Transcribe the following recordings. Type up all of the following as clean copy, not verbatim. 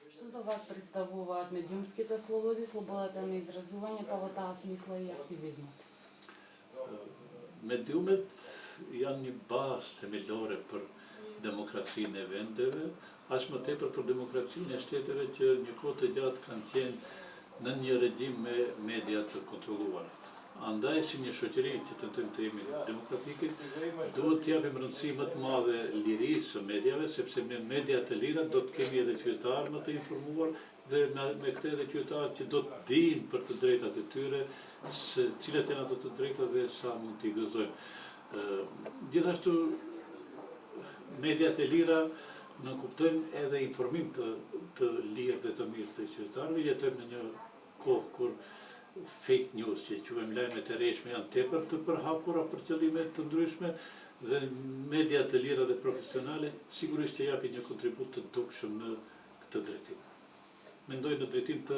Што за вас представуваат медиумските слободи, слободата на изразување, па во таа смисла и активизмот? Mediumet janë një bazë themelore për demokracinë e vendeve, aq më tepër për demokracinë e shteteve që një kohë të gjatë kanë qenë në një regjim me media të kontrolluara. Andaj, si një shoqëri që tentojmë të jemi demokratike, duhet të japim rëndësi më të madhe lirisë së mediave, sepse me media të lira do të kemi edhe qytetarë më të informuar dhe me këtë edhe qytetarë që do të dinë për të drejtat e tyre, se cilat janë ato të drejta dhe sa mund t'i gëzojnë. Gjithashtu, mediat e lira në kuptojmë edhe informim të lirë dhe të mirë të qytetarëve. Jetojmë në një kohë kur fake news, që quajmë lajme të rreshme, janë tepër të përhapura për qëllime të ndryshme dhe media të lira dhe profesionale sigurisht që japin një kontribut të dukshëm në këtë drejtim. Mendoj në drejtim të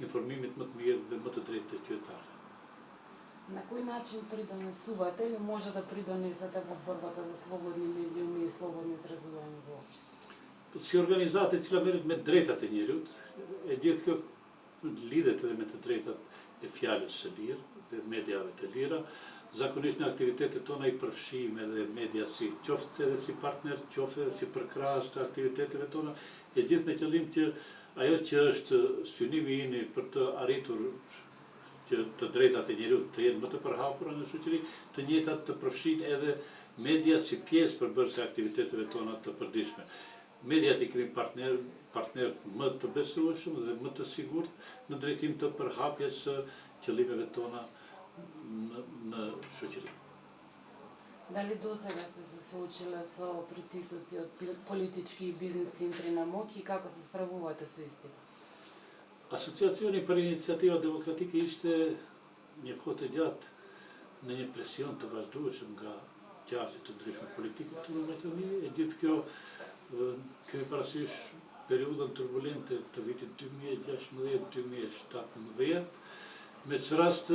informimit më të mirë dhe më të drejtë të qytetarëve. На кој начин придонесувате или може да придонесете во борбата за слободни медиуми и слободно изразување воопшто? Si organizatë e cila merret me drejtat e njerëzit, e gjithë kjo lidhet edhe me të drejtat e fjalës së lirë dhe mediave të lira. Zakonisht në aktivitetet tona i përfshijmë edhe media si qoftë edhe si partner, qoftë edhe si përkrahas të aktiviteteve tona, e gjithë me qëllim që ajo që është synimi ynë për të arritur që të drejtat e njerëzit të jenë më të përhapura në shoqëri, të njëjtat të përfshijnë edhe media si pjesë përbërëse aktiviteteve tona të përditshme. Mediat i kemi partner më të besueshëm dhe më të sigurt në drejtim të përhapjes së qëllimeve tona në shoqëri. Дали досега сте се соочиле со притисоци од политички и бизнес центри на МОК и како се справувате со истите? Asociacioni për Iniciativa Demokratike ishte një kohë të gjatë në një presion të vazhdueshëm nga qartje të ndryshme politike këtu në Maqedoni. E gjithë kjo kemi parasysh periudhën turbulente të vitit 2016-2017, me që rast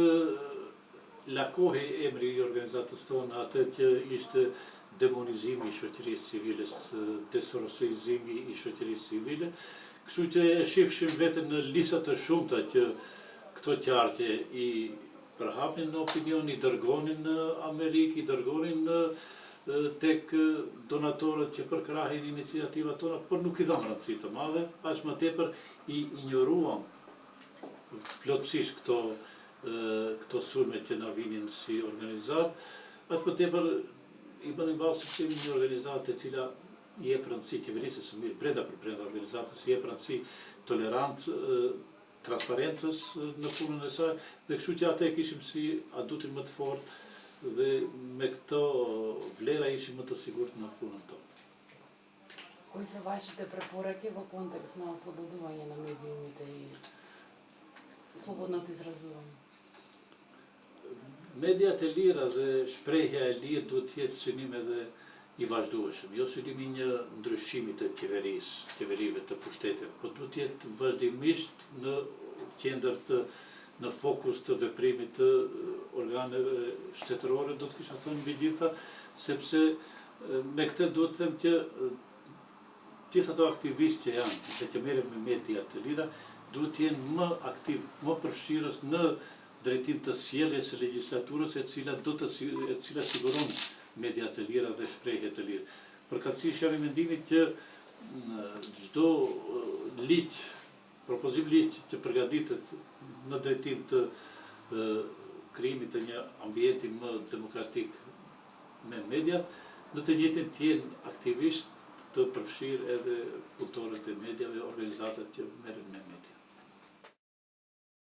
lakohi emri i organizatës tonë atë që ishte demonizimi i shoqërisë civile, desorosizimi i shoqërisë civile, kështu që e shifshim veten në lista të shumta që këto qartje i përhapnin në opinion, i dërgonin në Amerikë, i dërgonin tek donatorët që përkrahin iniciativat tona, por nuk i dhamë rëndësi të madhe, aq më tepër i injoruam plotësisht këto sulme që na vinin si organizat, aq më tepër i bënim basë se kemi një organizatë e cila i jep rëndësi qeverisë së mirë, brenda organizatës, i jep rëndësi tolerancë, transparencës në punën e saj, dhe kështu që atë e kishim si adutin më të fortë dhe me këto vlera ishim më të sigurt në punën tonë. Кои се вашите препораки во контекст на ослободување на медиумите и слободното изразување? Mediat e lira dhe shprehja e lirë duhet të jetë synim edhe i vazhdueshëm, jo synimi një ndryshimi të qeverive të pushteteve, por duhet të jetë vazhdimisht në qendër në fokus të veprimit të organeve shtetërore, do të kisha thënë mbi gjitha, sepse me këtë duhet të them që gjithë ato aktivistë që janë dhe që merren me media të lira, duhet të jenë më aktiv, më përfshirës në drejtim të sjelljes së legjislaturës e cila siguron media të lira dhe shprehje të lirë. Përkatësisht jam i mendimit që çdo ligj, propozim ligj që përgatitet në drejtim të krijimit të një ambienti më demokratik me media, në të njëjtin të jenë aktivisht të përfshirë edhe punëtorët e mediave, organizatat që merren me media.